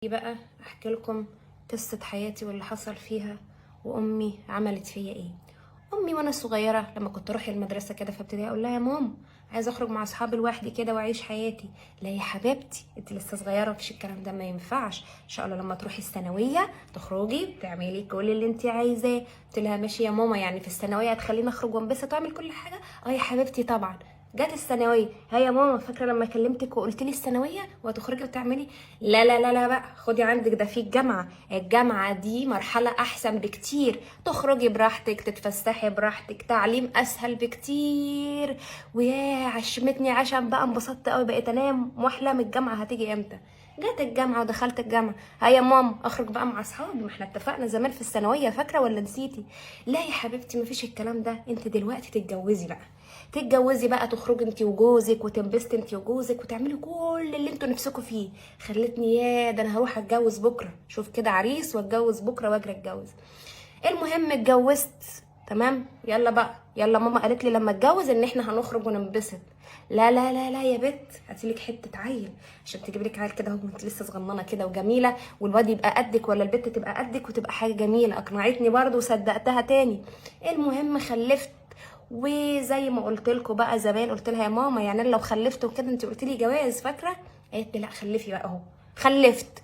بقى احكي لكم قصة حياتي واللي حصل فيها، وامي عملت فيا ايه. امي وانا صغيرة لما كنت اروح المدرسة كده في ابتدائي اقول لها يا ماما عايزه اخرج مع اصحابي لوحدي كده واعيش حياتي. لا يا حبيبتي انت لسه صغيره مفيش الكلام ده، ما ينفعش، ان شاء الله لما تروحي الثانويه تخرجي تعملي كل اللي انت عايزاه. قلت لها ماشي يا ماما، يعني في الثانويه هتخليني اخرج وانبسط واعمل كل حاجه؟ اه يا حبيبتي طبعا. جت الثانويه، ها يا ماما فاكره لما كلمتك وقلت لي الثانويه وهتخرجي وتعملي؟ لا لا لا لا بقى، خدي عندك ده في الجامعه. الجامعه دي مرحله احسن بكتير، تخرجي براحتك تتفسحي براحتك، تعليم اسهل بكتير. وياه عشمتني عشم بقى، انبسطت قوي، بقيت انام واحلم الجامعه هتيجي امتى. جت الجامعه ودخلت الجامعه، ها يا ماما اخرج بقى مع اصحابي، ما احنا اتفقنا زمان في الثانويه، فاكره ولا نسيتي؟ لا يا حبيبتي مفيش الكلام ده، انت دلوقتي تتجوزي بقى، تتجوزي بقى، تخرجي انت وجوزك وتنبسطي انت وجوزك وتعملي كل اللي انتوا نفسكم فيه. خلتني يا ده انا هروح اتجوز بكره، شوف كده عريس واتجوز بكره واجري اتجوز. المهم اتجوزت، تمام، يلا بقى يلا ماما قالت لي لما اتجوز ان احنا هنخرج وننبسط. لا لا لا لا يا بت، هاتيلك حته عيل عشان تجيب لك عيل كده، هو انت لسه صغننه كده وجميله، والواد يبقى قدك ولا البت تبقى قدك وتبقى حاجه جميله. اقنعتني برضه وصدقتها تاني. المهم خلفت، وزي ما قلت لكم بقى زمان، قلت لها يا ماما يعني انا لو خلفت وكده انت قلت لي جواز، فاكره؟ قالت لي لا خلفي بقى اهو. خلفت